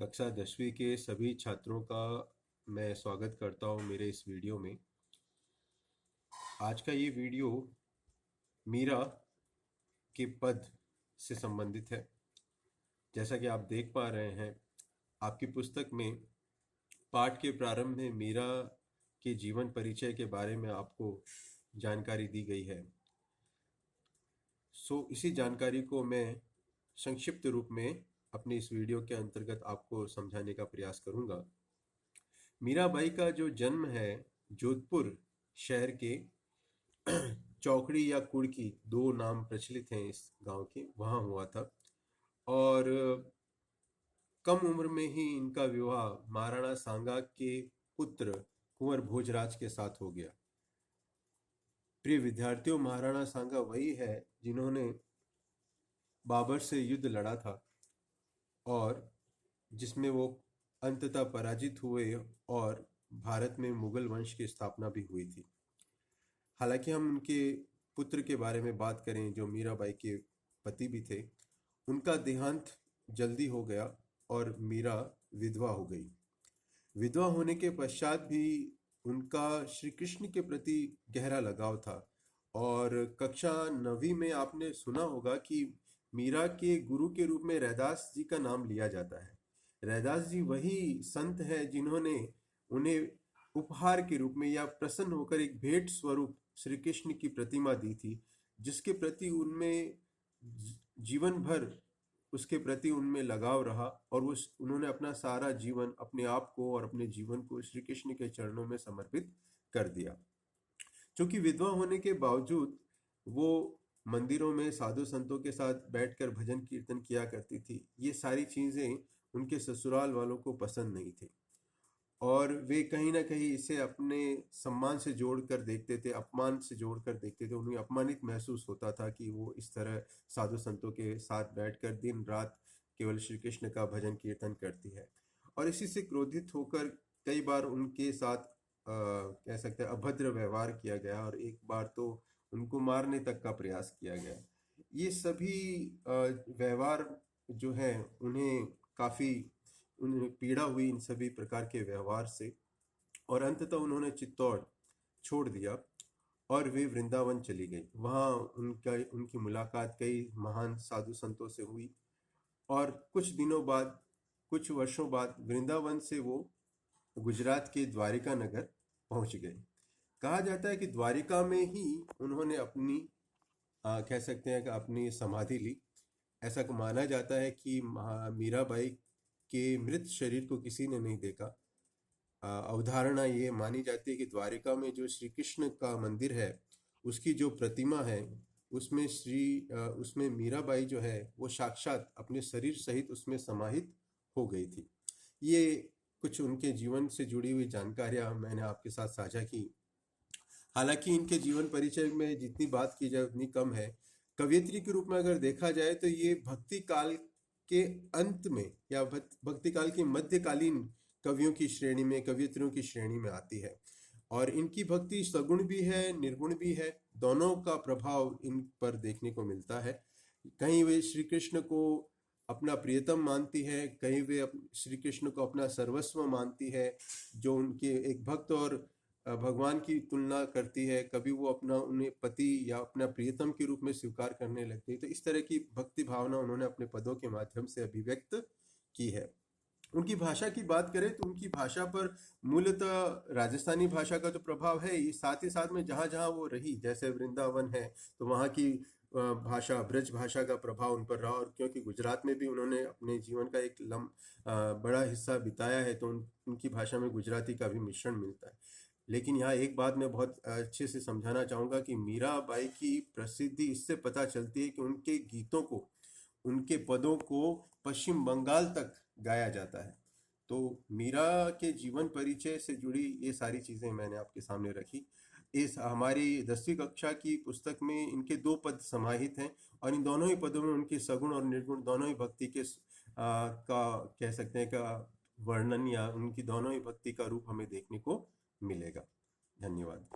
कक्षा 10वीं के सभी छात्रों का मैं स्वागत करता हूं मेरे इस वीडियो में। आज का ये वीडियो मीरा के पद से संबंधित है। जैसा कि आप देख पा रहे हैं, आपकी पुस्तक में पाठ के प्रारंभ में मीरा के जीवन परिचय के बारे में आपको जानकारी दी गई है। इसी जानकारी को मैं संक्षिप्त रूप में अपनी इस वीडियो के अंतर्गत आपको समझाने का प्रयास करूंगा। मीराबाई का जो जन्म है जोधपुर शहर के चौकड़ी या कुड़की, दो नाम प्रचलित हैं इस गांव के, वहां हुआ था। और कम उम्र में ही इनका विवाह महाराणा सांगा के पुत्र कुंवर भोजराज के साथ हो गया। प्रिय विद्यार्थियों, महाराणा सांगा वही है जिन्होंने बाबर से युद्ध लड़ा था और जिसमें वो अंततः पराजित हुए और भारत में मुगल वंश की स्थापना भी हुई थी। हालांकि हम उनके पुत्र के बारे में बात करें जो मीराबाई के पति भी थे, उनका देहांत जल्दी हो गया और मीरा विधवा हो गई। विधवा होने के पश्चात भी उनका श्री कृष्ण के प्रति गहरा लगाव था और कक्षा 9वीं में आपने सुना होगा कि मीरा के गुरु के रूप में रैदास जी का नाम लिया जाता है। रैदास जी वही संत है जिन्होंने उन्हें उपहार के रूप में या प्रसन्न होकर एक भेंट स्वरूप श्री कृष्ण की प्रतिमा दी थी, जिसके प्रति उनमें जीवन भर उसके प्रति उनमें लगाव रहा और उन्होंने अपना सारा जीवन, अपने आप को और अपने जीवन को श्री कृष्ण के चरणों में समर्पित कर दिया। क्योंकि विधवा होने के बावजूद वो मंदिरों में साधु संतों के साथ बैठकर भजन कीर्तन किया करती थी। ये सारी चीजें उनके ससुराल वालों को पसंद नहीं थी और वे कहीं ना कहीं इसे अपने सम्मान से जोड़कर देखते थे, अपमान से जोड़कर देखते थे। उन्हें अपमानित महसूस होता था कि वो इस तरह साधु संतों के साथ बैठकर दिन रात केवल श्री कृष्ण का भजन कीर्तन करती है। और इसी से क्रोधित होकर कई बार उनके साथ कह सकते हैं अभद्र व्यवहार किया गया और एक बार तो उनको मारने तक का प्रयास किया गया। ये सभी व्यवहार जो है उन्हें काफी उन्हें पीड़ा हुई इन सभी प्रकार के व्यवहार से और अंततः उन्होंने चित्तौड़ छोड़ दिया और वे वृंदावन चली गई। वहाँ उनकी मुलाकात कई महान साधु संतों से हुई और कुछ वर्षों बाद वृंदावन से वो गुजरात के द्वारिका नगर पहुंच गए। कहा जाता है कि द्वारिका में ही उन्होंने अपनी कह सकते हैं कि अपनी समाधि ली। ऐसा माना जाता है कि मीराबाई के मृत शरीर को किसी ने नहीं देखा। अवधारणा ये मानी जाती है कि द्वारिका में जो श्री कृष्ण का मंदिर है, उसकी जो प्रतिमा है, उसमें मीराबाई जो है वो साक्षात अपने शरीर सहित उसमें समाहित हो गई थी। ये कुछ उनके जीवन से जुड़ी हुई जानकारियां मैंने आपके साथ साझा की। हालांकि इनके जीवन परिचय में जितनी बात की जाए उतनी कम है। कवयित्री के रूप में अगर देखा जाए तो ये भक्ति काल के अंत में या भक्ति काल के मध्यकालीन कवियों की श्रेणी में, कवयित्रियों की श्रेणी में आती है और इनकी भक्ति सगुण भी है, निर्गुण भी है। दोनों का प्रभाव इन पर देखने को मिलता है। कहीं वे श्री कृष्ण को अपना प्रियतम मानती है, कहीं वे श्री कृष्ण को अपना सर्वस्व मानती है, जो उनके एक भक्त और भगवान की तुलना करती है। कभी वो उन्हें पति या अपना प्रियतम के रूप में स्वीकार करने लगती है। तो इस तरह की भक्ति भावना उन्होंने अपने पदों के माध्यम से अभिव्यक्त की है। उनकी भाषा की बात करें तो उनकी भाषा पर मूलतः राजस्थानी भाषा का तो प्रभाव है ही, साथ ही साथ में जहां जहां वो रही, जैसे वृंदावन है तो वहां की भाषा, ब्रज भाषा का प्रभाव उन पर रहा। और क्योंकि गुजरात में भी उन्होंने अपने जीवन का एक बड़ा हिस्सा बिताया है तो उनकी भाषा में गुजराती का भी मिश्रण मिलता है। लेकिन यहाँ एक बात मैं बहुत अच्छे से समझाना चाहूंगा कि मीराबाई की प्रसिद्धि इससे पता चलती है कि उनके गीतों को, उनके पदों को पश्चिम बंगाल तक गाया जाता है। तो मीरा के जीवन परिचय से जुड़ी ये सारी चीजें मैंने आपके सामने रखी। इस हमारी 10वीं कक्षा की पुस्तक में इनके 2 पद समाहित हैं और इन दोनों ही पदों में उनके सगुण और निर्गुण दोनों ही भक्ति के का कह सकते हैं का वर्णन या उनकी दोनों ही भक्ति का रूप हमें देखने को मिलेगा। धन्यवाद।